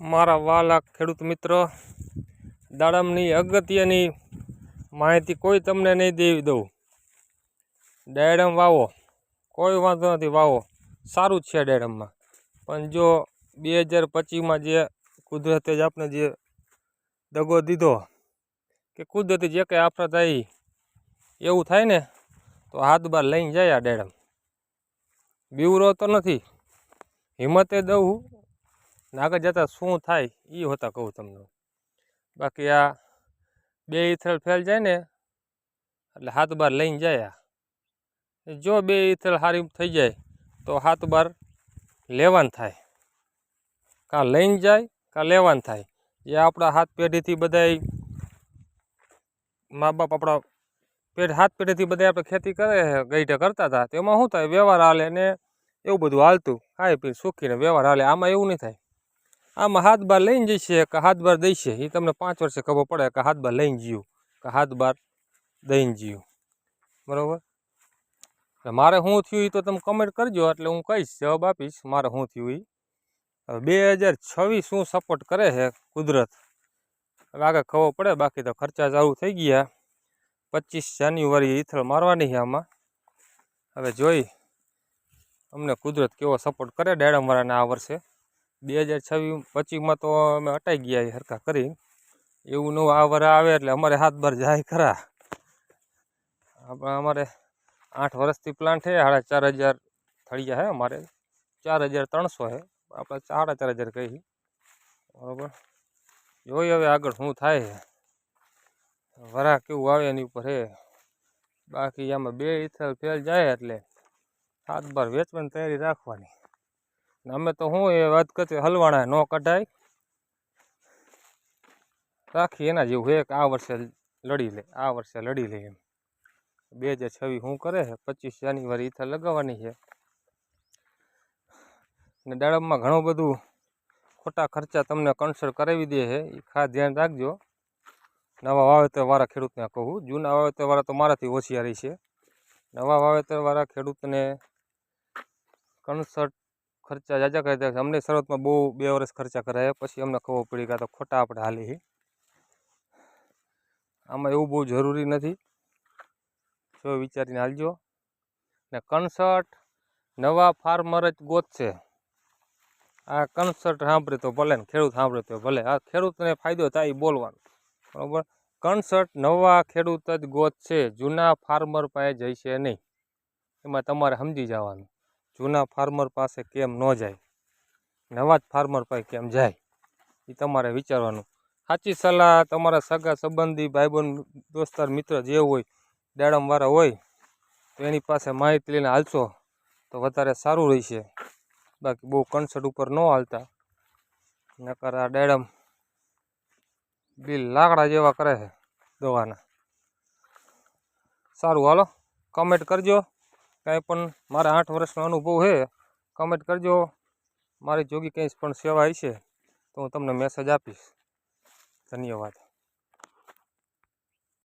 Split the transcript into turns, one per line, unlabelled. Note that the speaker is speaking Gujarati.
મારા વાલા ખેડૂત મિત્રો, દાડમની અગત્યની માહિતી કોઈ તમને નહીં દેવી દઉં. દાડમ વાવો, કોઈ વાંધો નથી, વાવો, સારું જ છે દાડમમાં. પણ જો 2025માં જે કુદરતે જ આપણે જે દગો દીધો કે કુદરતી જે કંઈ આફત આવી એવું થાય ને તો હાથ બાર લઈને જાય આ દાડમ. બીવરો તો નથી, હિંમતે દઉં ને આગળ જતાં શું થાય એ હોતા કહું તમને. બાકી આ 2 ઈથળ ફેલ જાય ને એટલે હાથ બાર લઈને જાય. જો 2 ઈથળ સારી થઈ જાય તો હાથ બાર લેવાનું થાય, કાં લઈને જાય કાં લેવાનું થાય. એ આપણા હાથ પેઢીથી બધાય મા બાપ આપણા હાથ પેઢીથી બધા આપણે ખેતી કરે ગઈઢે કરતા હતા. તેમાં શું થાય, વ્યવહાર હાલે ને એવું બધું હાલતું, ખાઈ પી સુખીને વ્યવહાર હાલે. આમાં એવું નહીં થાય. આમાં હાથ બાર લઈને જઈશે કે હાથ બાર દઈશે એ તમને 5 વર્ષે ખબર પડે કે હાથ બાર લઈને જીવું કે હાથ બાર દઈને જીવું. બરાબર? મારે શું થયું એ તો તમે કમેન્ટ કરજો, એટલે હું કહીશ, જવાબ આપીશ મારે શું થયું એ. હવે 2026 શું સપોર્ટ કરે છે કુદરત, હવે આગળ ખબર પડે. બાકી તો ખર્ચા ચાલુ થઈ ગયા. 25 જાન્યુઆરી ઈથળ મારવાની છે આમાં. હવે જોઈ અમને કુદરત કેવો સપોર્ટ કરે દાડમવાળાને આ વર્ષે. 2026-25માં તો અમે હટાઈ ગયા હરખા કરી. એવું નવું આ વર આવે એટલે અમારે હાથ બાર જાય ખરા. અમારે 8 વર્ષથી પ્લાન્ટ છે, 4500 થળિયા છે અમારે. 4300 છે, આપણે 4500 કહી. બરાબર? જોઈ હવે આગળ શું થાય છે, વરા કેવું આવે એની ઉપર છે. બાકી આમાં 2 ઈથળ ફેલ જાય એટલે હાથ બાર વેચવાની તૈયારી રાખવાની. અમે તો શું એ વાત કરતી હલવાણા ન કઢાય રાખી એના જેવું છે કે આ વર્ષે લડી લે, આ વર્ષે લડી લે એમ. 2026 શું કરે છે, 25 જાન્યુઆરી ઈથળ લગાવવાની છે. ને દાડમમાં ઘણું બધું ખોટા ખર્ચા તમને કન્સલ્ટ કરાવી દે છે, એ ખાસ ધ્યાન રાખજો. નવા વાવેતરવાળા ખેડૂતને કહું, જૂના વાવેતરવાળા તો મારાથી હોશિયારી છે. નવા વાવેતરવાળા ખેડૂતને કન્સલ્ટ ખર્ચા જાજા કરી દે. અમને શરૂઆતમાં બહુ 2 વર્ષ ખર્ચા કરાયા, પછી અમને ખબર પડી કે આ તો ખોટા આપણે હાલી છે. આમાં એવું બહુ જરૂરી નથી, જો વિચારીને હાલજો. ને કન્સલ્ટ નવા ફાર્મર જ ગોતશે. આ કન્સલ્ટ સાંભળે તો ભલે ને ખેડૂત સાંભળે તો ભલે. આ ખેડૂતને ફાયદો થાય એ બોલવાનું. બરાબર? કન્સલ્ટ નવા ખેડૂત જ ગોતશે, જૂના ફાર્મર પાસે જઈશે નહીં. એમાં તમારે સમજી જવાનું જૂના ફાર્મર પાસે કેમ ન જાય, નવા જ ફાર્મર પાસે કેમ જાય એ તમારે વિચારવાનું. સાચી સલાહ તમારા સગા સંબંધી ભાઈબંધ દોસ્તાર મિત્ર જે હોય દાડમવાળા હોય તો એની પાસે માહિતી લઈને હાલશો તો વધારે સારું રહેશે. બાકી બહુ કન્સલ્ટ ઉપર ન હાલતા, નકર આ દાડમ બિલ લાકડા જેવા કરે છે દવાના. સારું, હાલો કમેન્ટ કરજો. કાંઈ પણ મારા 8 વર્ષનો અનુભવ છે, કમેન્ટ કરજો. મારી જોગી કંઈ પણ સેવા હશે તો હું તમને મેસેજ આપીશ. ધન્યવાદ.